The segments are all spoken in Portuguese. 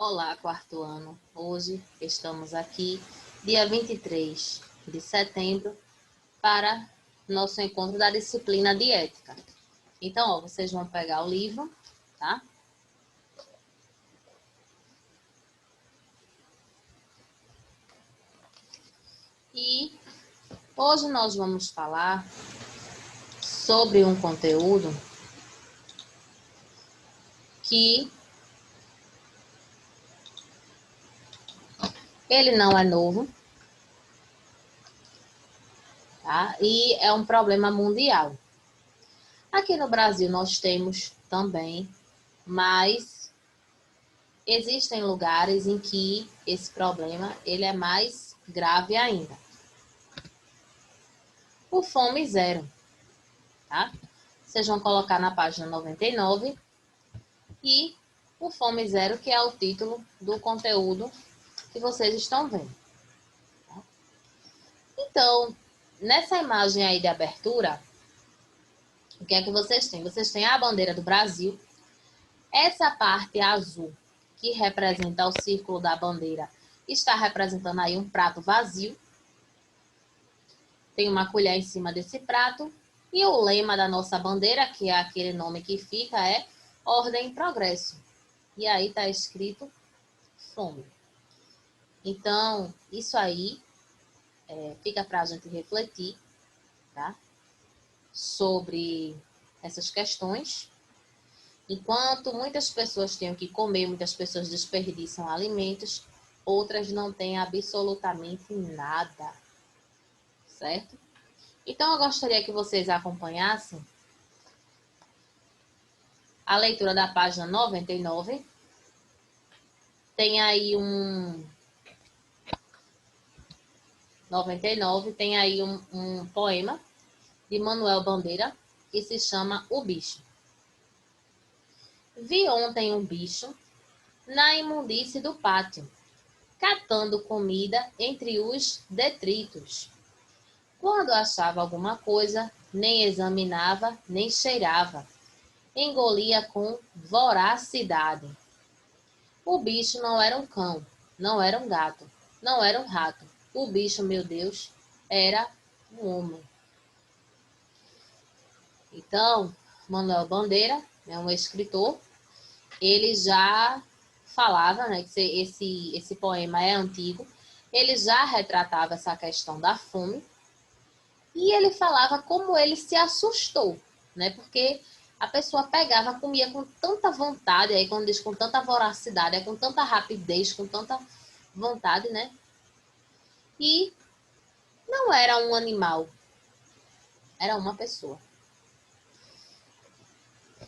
Olá, quarto ano. Hoje estamos aqui, dia 23 de setembro, para nosso encontro da disciplina de ética. Então, vocês vão pegar o livro, tá? E hoje nós vamos falar sobre um conteúdo que ele não é novo, tá? E é um problema mundial. Aqui no Brasil nós temos também, mas existem lugares em que esse problema ele é mais grave ainda. O Fome Zero, tá? Vocês vão colocar na página 99 e o Fome Zero, que é o título do conteúdo que vocês estão vendo. Tá? Então, nessa imagem aí de abertura, o que é que vocês têm? Vocês têm a bandeira do Brasil. Essa parte azul, que representa o círculo da bandeira, está representando aí um prato vazio. Tem uma colher em cima desse prato. E o lema da nossa bandeira, que é aquele nome que fica, é Ordem e Progresso. E aí está escrito fome. Então, isso aí fica para a gente refletir, tá? Sobre essas questões. Enquanto muitas pessoas têm o que comer, muitas pessoas desperdiçam alimentos, outras não têm absolutamente nada, certo? Então, eu gostaria que vocês acompanhassem a leitura da página 99. Tem aí um 99, tem aí um poema de Manuel Bandeira que se chama O Bicho. Vi ontem um bicho na imundície do pátio, catando comida entre os detritos. Quando achava alguma coisa, nem examinava, nem cheirava. Engolia com voracidade. O bicho não era um cão, não era um gato, não era um rato. O bicho, meu Deus, era um homem. Então, Manuel Bandeira é um escritor. Ele já falava, né, que esse poema é antigo. Ele já retratava essa questão da fome. E ele falava como ele se assustou, né? Porque a pessoa pegava, comia com tanta vontade, aí quando diz com tanta voracidade, é com tanta rapidez, com tanta vontade, né? E não era um animal, era uma pessoa.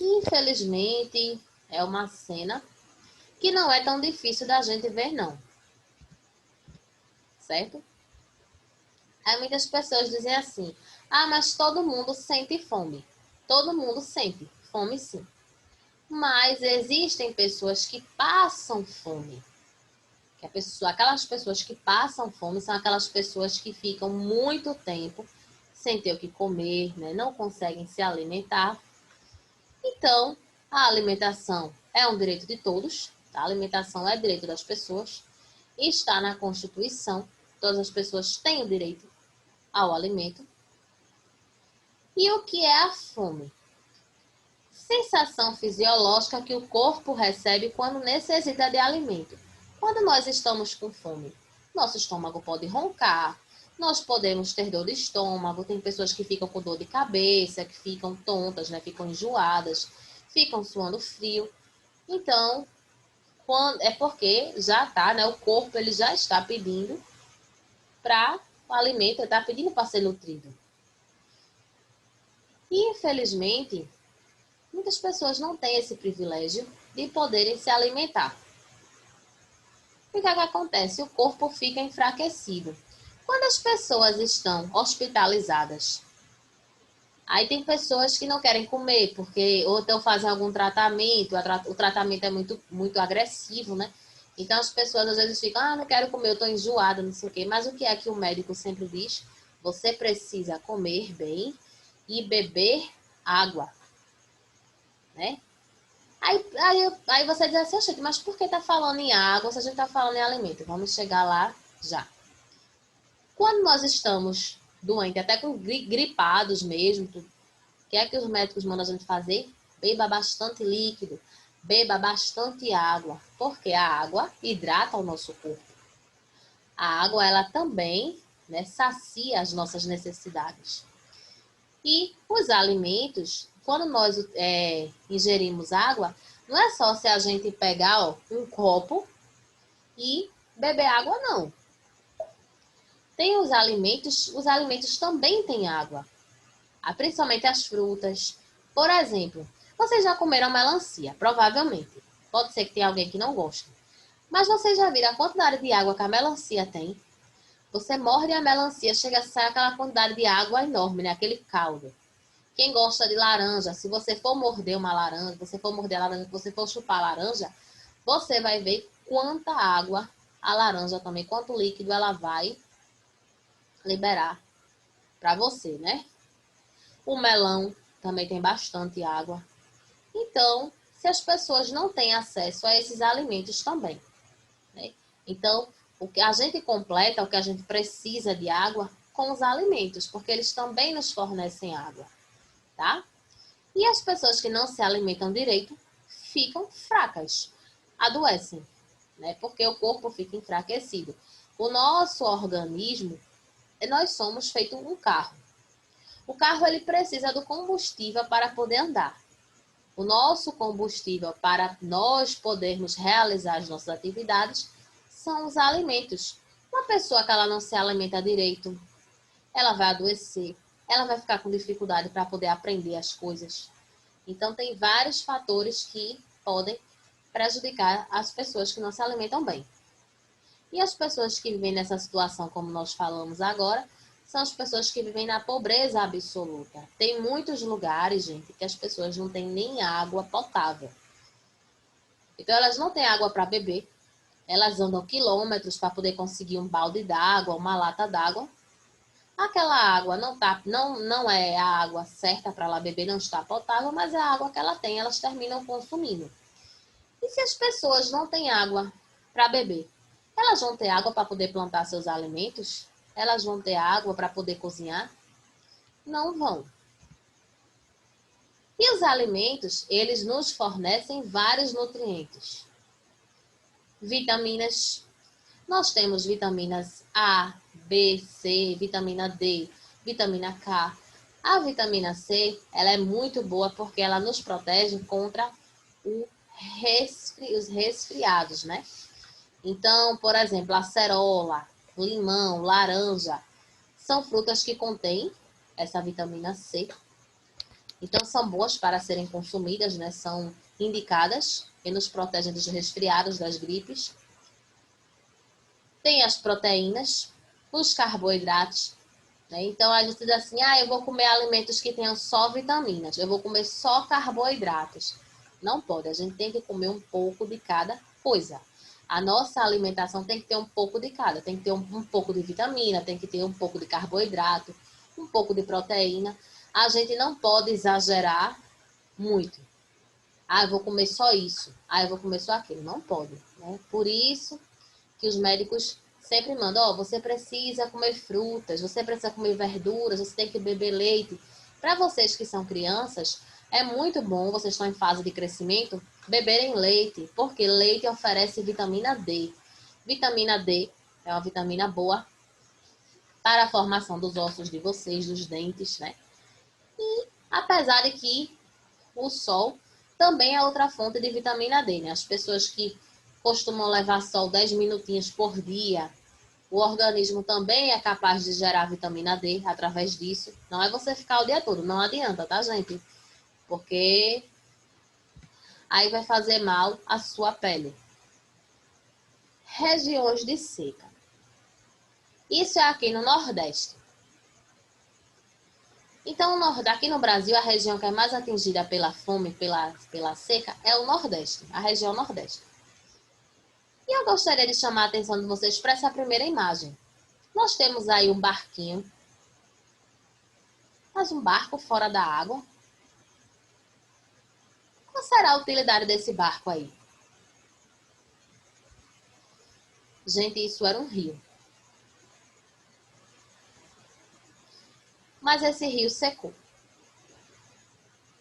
Infelizmente, é uma cena que não é tão difícil da gente ver, não. Certo? Aí muitas pessoas dizem assim, mas todo mundo sente fome. Todo mundo sente fome, sim. Mas existem pessoas que passam fome. Aquelas pessoas que passam fome são aquelas pessoas que ficam muito tempo sem ter o que comer, né? Não conseguem se alimentar. Então, a alimentação é um direito de todos, tá? A alimentação é direito das pessoas, está na Constituição, todas as pessoas têm o direito ao alimento. E o que é a fome? Sensação fisiológica que o corpo recebe quando necessita de alimento. Quando nós estamos com fome, nosso estômago pode roncar, nós podemos ter dor de estômago, tem pessoas que ficam com dor de cabeça, que ficam tontas, né? Ficam enjoadas, ficam suando frio. Então, é porque já está, né? O corpo ele já está pedindo para o alimento, ele está pedindo para ser nutrido. E, infelizmente, muitas pessoas não têm esse privilégio de poderem se alimentar. O que acontece? O corpo fica enfraquecido. Quando as pessoas estão hospitalizadas, aí tem pessoas que não querem comer, porque ou então fazem algum tratamento, o tratamento é muito agressivo, né? Então as pessoas às vezes ficam, não quero comer, eu estou enjoada, não sei o quê. Mas o que é que o médico sempre diz? Você precisa comer bem e beber água, né? Aí você diz assim, gente, mas por que tá falando em água se a gente tá falando em alimento? Vamos chegar lá já. Quando nós estamos doentes, até com gripados mesmo, o que é que os médicos mandam a gente fazer? Beba bastante líquido, beba bastante água, porque a água hidrata o nosso corpo. A água, ela também, né, sacia as nossas necessidades. E os alimentos, quando nós ingerimos água, não é só se a gente pegar um copo e beber água, não. Tem os alimentos também têm água, principalmente as frutas. Por exemplo, vocês já comeram melancia? Provavelmente. Pode ser que tenha alguém que não goste. Mas vocês já viram a quantidade de água que a melancia tem? Você morde a melancia, chega a sair aquela quantidade de água enorme, né? Aquele caldo. Quem gosta de laranja, se você for morder uma laranja, você for morder a laranja, você for chupar a laranja, você vai ver quanta água a laranja também, quanto líquido ela vai liberar para você, né? O melão também tem bastante água. Então, se as pessoas não têm acesso a esses alimentos também, né? Então, o que a gente completa, o que a gente precisa de água com os alimentos, porque eles também nos fornecem água, tá? E as pessoas que não se alimentam direito ficam fracas, adoecem, né? Porque o corpo fica enfraquecido. O nosso organismo, nós somos feito um carro. O carro ele precisa do combustível para poder andar. O nosso combustível para nós podermos realizar as nossas atividades são os alimentos. Uma pessoa que ela não se alimenta direito, ela vai adoecer, ela vai ficar com dificuldade para poder aprender as coisas. Então, tem vários fatores que podem prejudicar as pessoas que não se alimentam bem. E as pessoas que vivem nessa situação, como nós falamos agora, são as pessoas que vivem na pobreza absoluta. Tem muitos lugares, gente, que as pessoas não têm nem água potável. Então, elas não têm água para beber. Elas andam quilômetros para poder conseguir um balde d'água, uma lata d'água. Aquela água não é a água certa para ela beber, não está potável, mas é a água que ela tem, elas terminam consumindo. E se as pessoas não têm água para beber, elas vão ter água para poder plantar seus alimentos? Elas vão ter água para poder cozinhar? Não vão. E os alimentos, eles nos fornecem vários nutrientes. Vitaminas. Nós temos vitaminas A, B, C, vitamina D, vitamina K. A vitamina C, ela é muito boa porque ela nos protege contra os resfriados, né? Então, por exemplo, acerola, limão, laranja, são frutas que contêm essa vitamina C. Então, são boas para serem consumidas, né? São indicadas e nos protegem dos resfriados, das gripes. Tem as proteínas, os carboidratos, né? Então, a gente diz assim, eu vou comer alimentos que tenham só vitaminas, eu vou comer só carboidratos. Não pode, a gente tem que comer um pouco de cada coisa. A nossa alimentação tem que ter um pouco de cada. Tem que ter um pouco de vitamina, tem que ter um pouco de carboidrato, um pouco de proteína. A gente não pode exagerar muito. Eu vou comer só isso. Eu vou comer só aquilo. Não pode, né? Por isso que os médicos sempre mandam, você precisa comer frutas, você precisa comer verduras, você tem que beber leite. Para vocês que são crianças, é muito bom, vocês estão em fase de crescimento, beberem leite, porque leite oferece vitamina D. Vitamina D é uma vitamina boa para a formação dos ossos de vocês, dos dentes, né? E apesar de que o sol também é outra fonte de vitamina D, né? As pessoas que costumam levar sol 10 minutinhos por dia, o organismo também é capaz de gerar vitamina D através disso. Não é você ficar o dia todo, não adianta, tá, gente? Porque aí vai fazer mal à sua pele. Regiões de seca. Isso é aqui no Nordeste. Então, aqui no Brasil, a região que é mais atingida pela fome, pela seca, é o Nordeste, a região Nordeste. E eu gostaria de chamar a atenção de vocês para essa primeira imagem. Nós temos aí um barquinho, mas um barco fora da água. Qual será a utilidade desse barco aí? Gente, isso era um rio. Mas esse rio secou.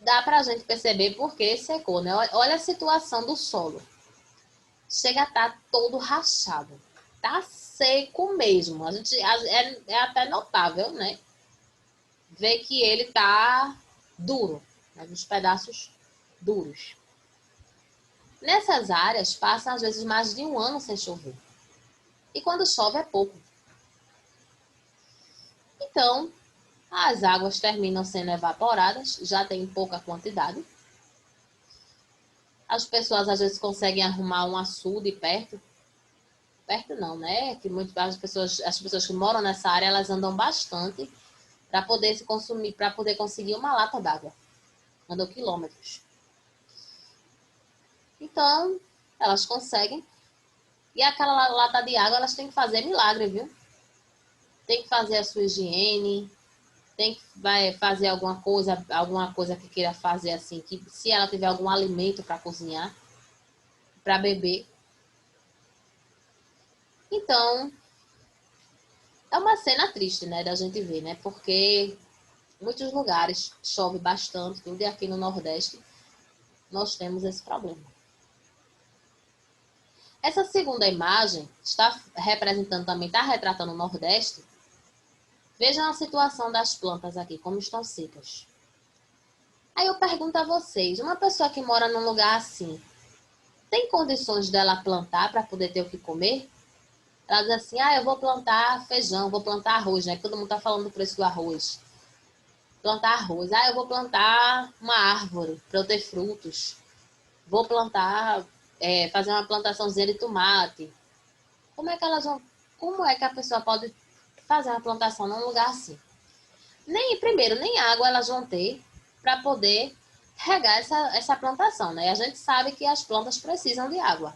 Dá pra gente perceber por que secou, né? Olha a situação do solo. Chega a estar todo rachado. Tá seco mesmo. É até notável, né? Ver que ele tá duro, né? Nos pedaços duros. Nessas áreas, passam às vezes mais de um ano sem chover. E quando chove é pouco. Então, as águas terminam sendo evaporadas, já tem pouca quantidade. As pessoas às vezes conseguem arrumar um açude perto. Perto não, né? Que muitas as pessoas que moram nessa área, elas andam bastante para poder se consumir, para poder conseguir uma lata d'água. Andam quilômetros. Então, elas conseguem. E aquela lata de água, elas têm que fazer milagre, viu? Tem que fazer a sua higiene, tem que fazer alguma coisa que queira fazer assim, que se ela tiver algum alimento para cozinhar, para beber. Então, é uma cena triste, né, da gente ver, né? Porque muitos lugares chove bastante, tudo, e aqui no Nordeste nós temos esse problema. Essa segunda imagem está representando também, está retratando o Nordeste. Vejam a situação das plantas aqui, como estão secas. Aí eu pergunto a vocês, uma pessoa que mora num lugar assim, tem condições dela plantar para poder ter o que comer? Ela diz assim, eu vou plantar feijão, vou plantar arroz, né? Todo mundo está falando do preço do arroz. Plantar arroz. Eu vou plantar uma árvore para eu ter frutos. Vou plantar, fazer uma plantaçãozinha de tomate. Como é que a pessoa pode fazer uma plantação num lugar assim? Nem água elas vão ter para poder regar essa plantação, né? E a gente sabe que as plantas precisam de água.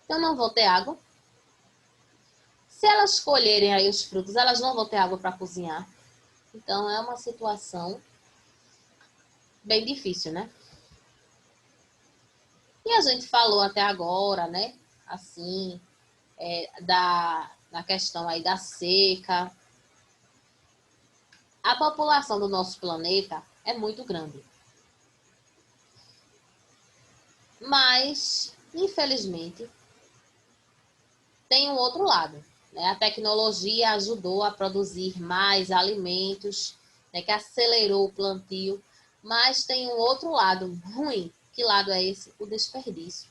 Então não vou ter água. Se elas colherem aí os frutos, elas não vão ter água para cozinhar. Então é uma situação bem difícil, né? E a gente falou até agora, né? Assim, da questão aí da seca. A população do nosso planeta é muito grande. Mas, infelizmente, tem um outro lado. Né? A tecnologia ajudou a produzir mais alimentos, né? Que acelerou o plantio. Mas tem um outro lado ruim. Que lado é esse? O desperdício.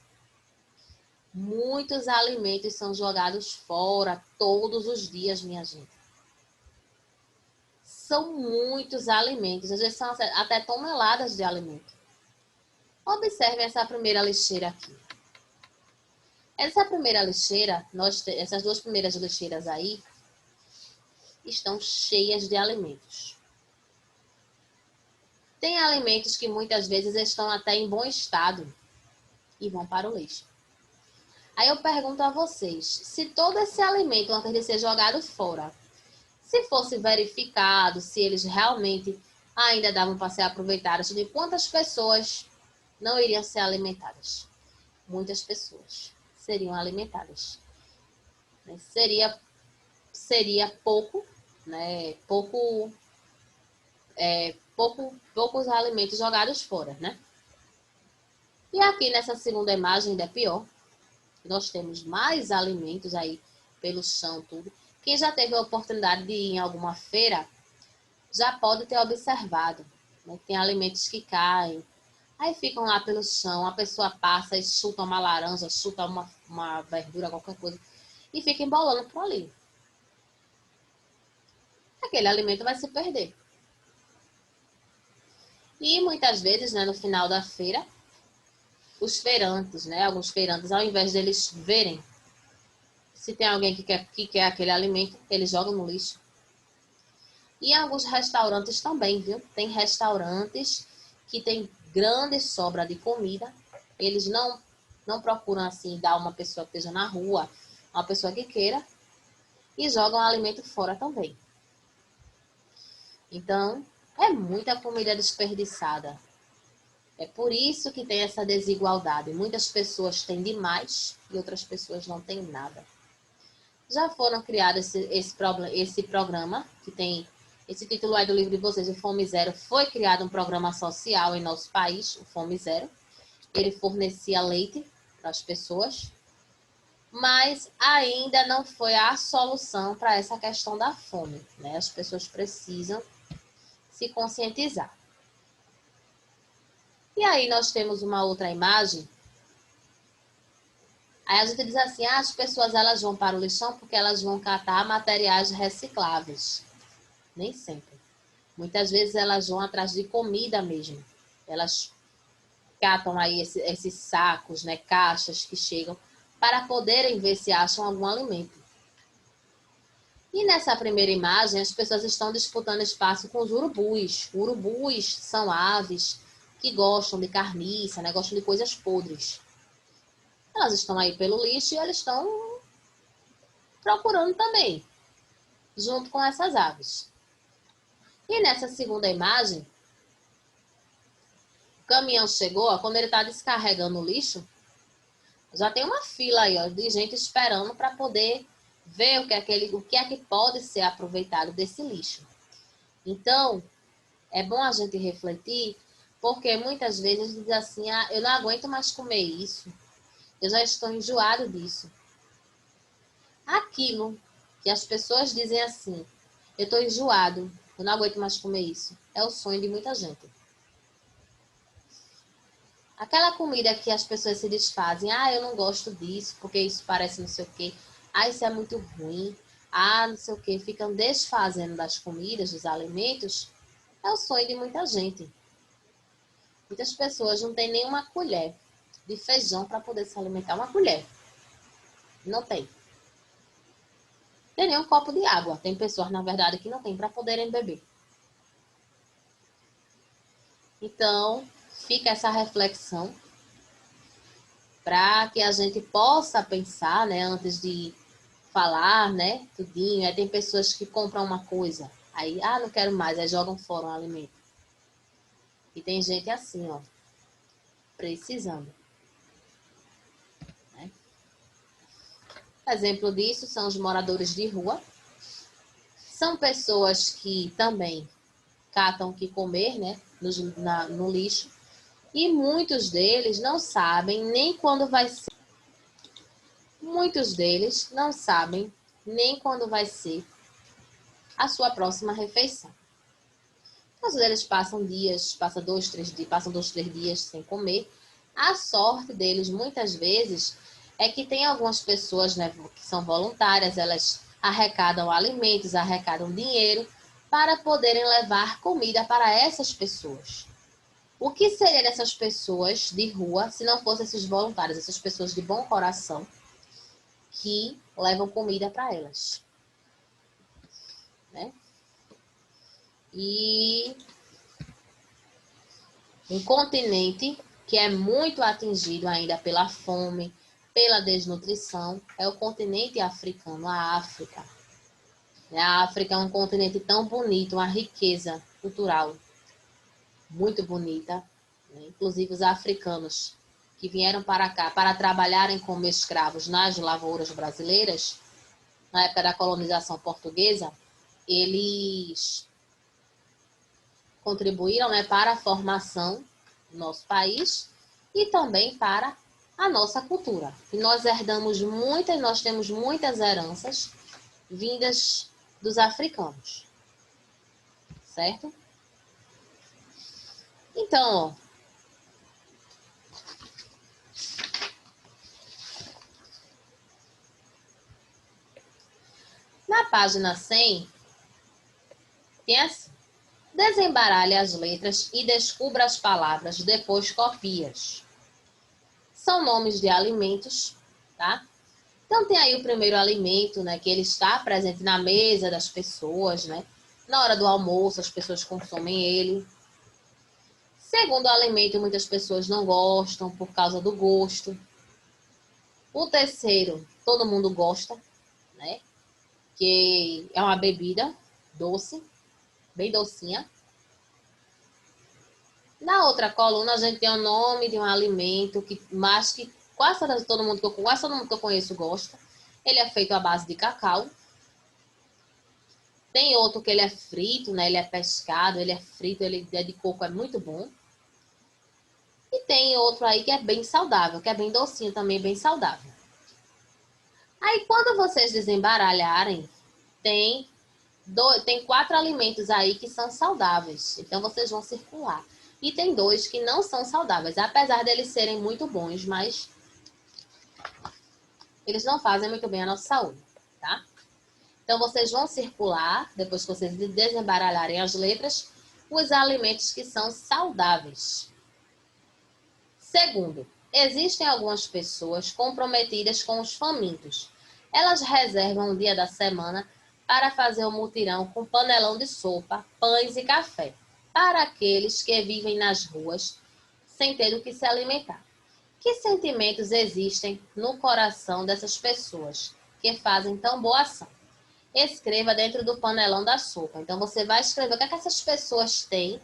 Muitos alimentos são jogados fora todos os dias, minha gente. São muitos alimentos, às vezes são até toneladas de alimento. Observe essa primeira lixeira aqui. Essa primeira lixeira, essas duas primeiras lixeiras aí, estão cheias de alimentos. Tem alimentos que muitas vezes estão até em bom estado e vão para o lixo. Aí eu pergunto a vocês, se todo esse alimento, antes de ser jogado fora, se fosse verificado, se eles realmente ainda davam para ser aproveitados, de quantas pessoas não iriam ser alimentadas? Muitas pessoas seriam alimentadas. Seria pouco, né? Poucos alimentos jogados fora, né? E aqui nessa segunda imagem ainda é pior. Nós temos mais alimentos aí pelo chão, tudo. Quem já teve a oportunidade de ir em alguma feira, já pode ter observado. Né? Tem alimentos que caem, aí ficam lá pelo chão, a pessoa passa e chuta uma laranja, chuta uma verdura, qualquer coisa, e fica embolando por ali. Aquele alimento vai se perder. E muitas vezes, né, no final da feira, os feirantes, né, alguns feirantes, ao invés deles verem se tem alguém que quer aquele alimento, eles jogam no lixo. E em alguns restaurantes também, viu? Tem restaurantes que tem grande sobra de comida. Eles não procuram, assim, dar uma pessoa que esteja na rua, uma pessoa que queira, e jogam alimento fora também. Então, é muita comida desperdiçada. É por isso que tem essa desigualdade. Muitas pessoas têm demais e outras pessoas não têm nada. Já foram criados esse programa, que tem esse título aí do livro de vocês, o Fome Zero. Foi criado um programa social em nosso país, o Fome Zero. Ele fornecia leite para as pessoas, mas ainda não foi a solução para essa questão da fome, né? As pessoas precisam se conscientizar. E aí nós temos uma outra imagem. Aí a gente diz assim, as pessoas elas vão para o lixão porque elas vão catar materiais recicláveis. Nem sempre. Muitas vezes elas vão atrás de comida mesmo. Elas catam aí esses sacos, né, caixas que chegam para poderem ver se acham algum alimento. E nessa primeira imagem, as pessoas estão disputando espaço com os urubus. Urubus são aves que gostam de carniça, né? Gostam de coisas podres. Elas estão aí pelo lixo e eles estão procurando também, junto com essas aves. E nessa segunda imagem, o caminhão chegou, ó, quando ele está descarregando o lixo, já tem uma fila aí, ó, de gente esperando para poder ver o que é que pode ser aproveitado desse lixo. Então, é bom a gente refletir, porque muitas vezes a gente diz assim, eu não aguento mais comer isso, eu já estou enjoado disso. Aquilo que as pessoas dizem assim, eu estou enjoado, eu não aguento mais comer isso, é o sonho de muita gente. Aquela comida que as pessoas se desfazem, eu não gosto disso, porque isso parece não sei o quê, isso é muito ruim, não sei o quê, ficam desfazendo das comidas, dos alimentos, é o sonho de muita gente. Muitas pessoas não têm nenhuma colher de feijão para poder se alimentar. Uma colher. Não tem. Tem nem um copo de água. Tem pessoas, na verdade, que não tem para poderem beber. Então, fica essa reflexão para que a gente possa pensar, né, antes de falar, né, tudinho. Aí tem pessoas que compram uma coisa, aí, não quero mais, aí jogam fora um alimento. E tem gente assim, ó, precisando. Né? Exemplo disso são os moradores de rua. São pessoas que também catam o que comer, né, no lixo. E muitos deles não sabem nem quando vai ser. Muitos deles não sabem nem quando vai ser a sua próxima refeição. Às vezes eles passam dias, passam 2, 3 dias sem comer. A sorte deles, muitas vezes, é que tem algumas pessoas, né, que são voluntárias, elas arrecadam alimentos, arrecadam dinheiro para poderem levar comida para essas pessoas. O que seria dessas pessoas de rua se não fossem esses voluntários, essas pessoas de bom coração que levam comida para elas? Né? E um continente que é muito atingido ainda pela fome, pela desnutrição, é o continente africano, a África. A África é um continente tão bonito, uma riqueza cultural muito bonita. Inclusive os africanos que vieram para cá para trabalharem como escravos nas lavouras brasileiras, na época da colonização portuguesa, eles contribuíram, né, para a formação do nosso país e também para a nossa cultura. E nós nós temos muitas heranças vindas dos africanos, certo? Então, na página 100, tem assim: desembaralhe as letras e descubra as palavras, depois copie-as. São nomes de alimentos, tá? Então tem aí o primeiro alimento, né, que ele está presente na mesa das pessoas, né? Na hora do almoço as pessoas consomem ele. Segundo alimento, muitas pessoas não gostam por causa do gosto. O terceiro, todo mundo gosta, né? Que é uma bebida doce, bem docinha. Na outra coluna, a gente tem o nome de um alimento que quase todo mundo que eu conheço gosta. Ele é feito à base de cacau. Tem outro que ele é frito, né? Ele é pescado, ele é frito, ele é de coco, é muito bom. E tem outro aí que é bem saudável, que é bem docinho também, bem saudável. Aí, quando vocês desembaralharem, tem 4 alimentos aí que são saudáveis. Então, vocês vão circular. E tem 2 que não são saudáveis, apesar deles serem muito bons, mas eles não fazem muito bem à nossa saúde, tá? Então, vocês vão circular, depois que vocês desembaralharem as letras, os alimentos que são saudáveis. Segundo, existem algumas pessoas comprometidas com os famintos. Elas reservam um dia da semana para fazer um mutirão com panelão de sopa, pães e café, para aqueles que vivem nas ruas sem ter o que se alimentar. Que sentimentos existem no coração dessas pessoas que fazem tão boa ação? Escreva dentro do panelão da sopa. Então, você vai escrever o que essas pessoas têm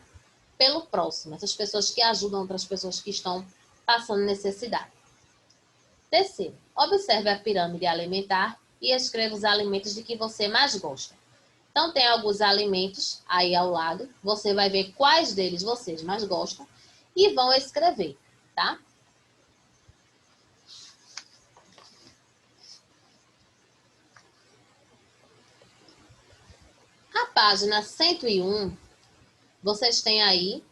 pelo próximo, essas pessoas que ajudam outras pessoas que estão passando necessidade. Terceiro, observe a pirâmide alimentar e escreva os alimentos de que você mais gosta. Então, tem alguns alimentos aí ao lado, você vai ver quais deles vocês mais gostam e vão escrever, tá? A página 101, vocês têm aí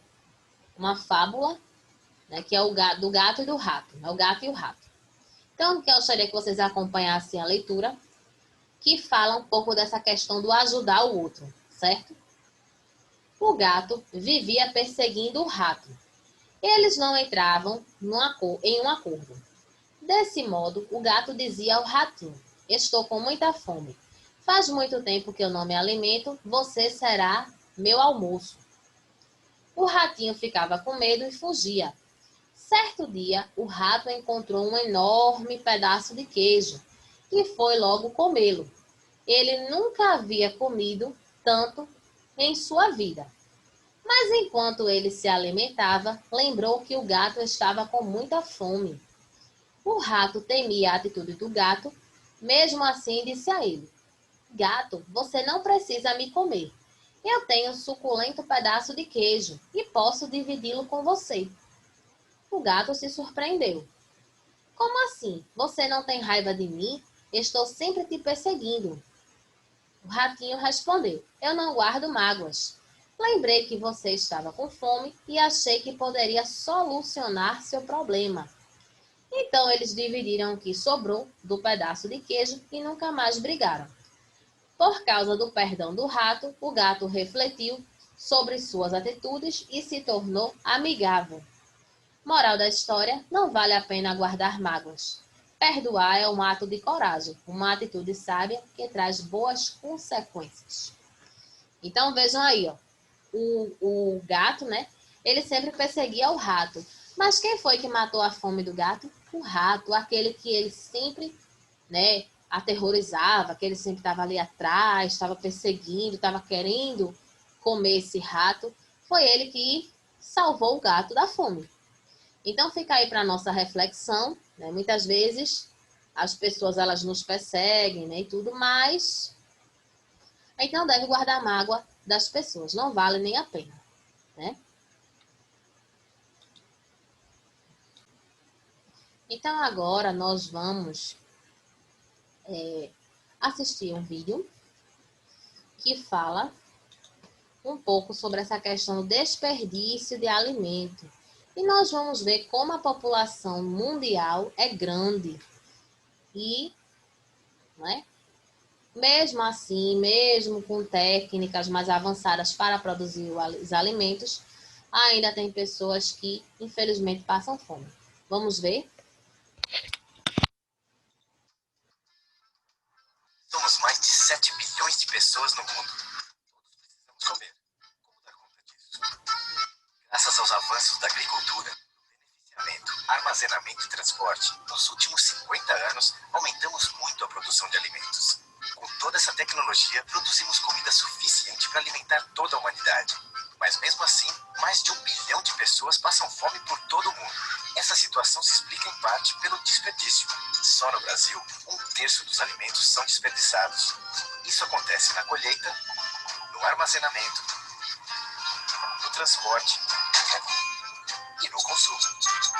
uma fábula, né, que é do gato e do rato, é o gato e o rato. Então, eu gostaria que vocês acompanhassem a leitura, que fala um pouco dessa questão do ajudar o outro, certo? O gato vivia perseguindo o rato. Eles não entravam em um acordo. Desse modo, o gato dizia ao ratinho: estou com muita fome. Faz muito tempo que eu não me alimento, você será meu almoço. O ratinho ficava com medo e fugia. Certo dia, o rato encontrou um enorme pedaço de queijo e foi logo comê-lo. Ele nunca havia comido tanto em sua vida. Mas enquanto ele se alimentava, lembrou que o gato estava com muita fome. O rato temia a atitude do gato, mesmo assim disse a ele: Gato, você não precisa me comer. Eu tenho um suculento pedaço de queijo e posso dividi-lo com você. O gato se surpreendeu. Como assim? Você não tem raiva de mim? Estou sempre te perseguindo. O ratinho respondeu: Eu não guardo mágoas. Lembrei que você estava com fome e achei que poderia solucionar seu problema. Então eles dividiram o que sobrou do pedaço de queijo e nunca mais brigaram. Por causa do perdão do rato, o gato refletiu sobre suas atitudes e se tornou amigável. Moral da história: não vale a pena guardar mágoas. Perdoar é um ato de coragem, uma atitude sábia que traz boas consequências. Então vejam aí, ó, o gato, né? Ele sempre perseguia o rato. Mas quem foi que matou a fome do gato? O rato, aquele que ele sempre, né, aterrorizava, que ele sempre estava ali atrás, estava perseguindo, estava querendo comer esse rato. Foi ele que salvou o gato da fome. Então fica aí para a nossa reflexão, né? Muitas vezes as pessoas elas nos perseguem, né, e tudo, mas a gente não deve guardar mágoa das pessoas, não vale nem a pena, né? Então agora nós vamos assistir um vídeo que fala um pouco sobre essa questão do desperdício de alimento. E nós vamos ver como a população mundial é grande e, né, mesmo assim, mesmo com técnicas mais avançadas para produzir os alimentos, ainda tem pessoas que, infelizmente, passam fome. Vamos ver? Somos mais de 7 bilhões de pessoas no mundo. Todos precisamos comer. Como dar conta disso? Graças aos avanços da agricultura, beneficiamento, armazenamento e transporte, nos últimos 50 anos, aumentamos muito a produção de alimentos. Com toda essa tecnologia, produzimos comida suficiente para alimentar toda a humanidade. Mas mesmo assim, mais de 1 bilhão de pessoas passam fome por todo o mundo. Essa situação se explica em parte pelo desperdício. Só no Brasil, 1/3 dos alimentos são desperdiçados. Isso acontece na colheita, no armazenamento, no transporte e no consumo.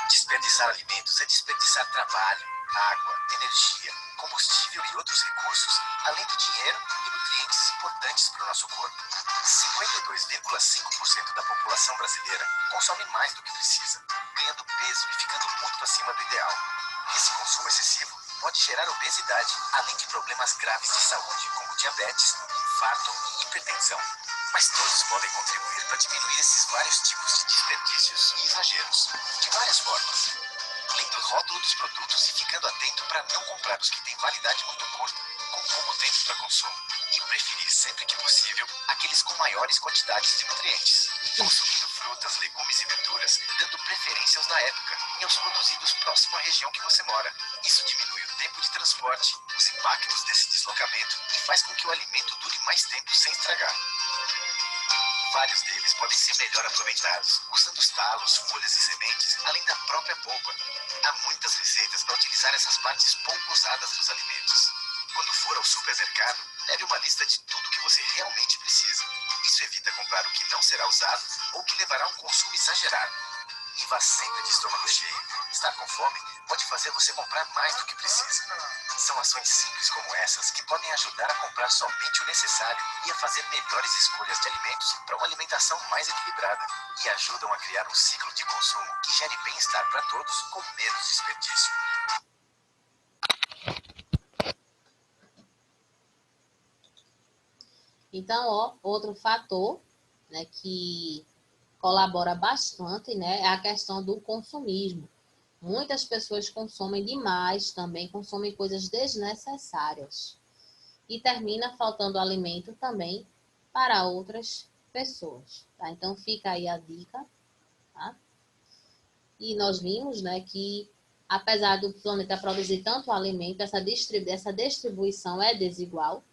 Desperdiçar alimentos é desperdiçar trabalho, água, energia, combustível e outros recursos, além de dinheiro e nutrientes importantes para o nosso corpo. 52,5% da população brasileira consome mais do que precisa, ganhando peso e ficando muito acima do ideal. Esse consumo excessivo pode gerar obesidade, além de problemas graves de saúde, como diabetes, infarto e hipertensão. Mas todos podem contribuir para diminuir esses vários tipos de desperdícios e exageros, de várias formas. Lendo o rótulo dos produtos e ficando atento para não comprar os que têm validade muito curta, com pouco tempo para consumo. E preferir sempre que possível aqueles com maiores quantidades de nutrientes. Consumindo frutas, legumes e verduras, dando preferência aos da época e aos produzidos próximo à região que você mora. Isso diminui o tempo de transporte, os impactos desse deslocamento e faz com que o alimento dure mais tempo sem estragar. Vários deles podem ser melhor aproveitados, usando os talos, folhas e sementes, além da própria polpa. Há muitas receitas para utilizar essas partes pouco usadas dos alimentos. Quando for ao supermercado, leve uma lista de tudo que você realmente precisa. Isso evita comprar o que não será usado ou que levará a um consumo exagerado. E vá sempre de estômago cheio. Estar com fome pode fazer você comprar mais do que precisa. São ações simples como essas que podem ajudar a comprar somente o necessário e a fazer melhores escolhas de alimentos para uma alimentação mais equilibrada. E ajudam a criar um ciclo de consumo que gere bem-estar para todos com menos desperdício. Então, ó, outro fator, né, que colabora bastante, né, é a questão do consumismo. Muitas pessoas consomem demais, também consomem coisas desnecessárias. E termina faltando alimento também para outras pessoas, tá? Então, fica aí a dica, tá? E nós vimos, né, que apesar do planeta produzir tanto alimento, essa distribuição é desigual,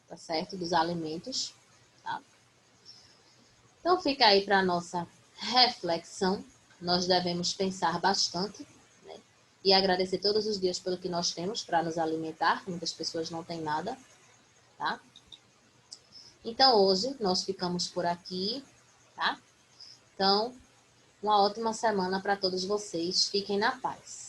tá certo? Dos alimentos, tá? Então, fica aí para a nossa reflexão. Nós devemos pensar bastante, né? E agradecer todos os dias pelo que nós temos para nos alimentar. Muitas pessoas não têm nada, tá? Então, hoje nós ficamos por aqui, tá? Então, uma ótima semana para todos vocês. Fiquem na paz.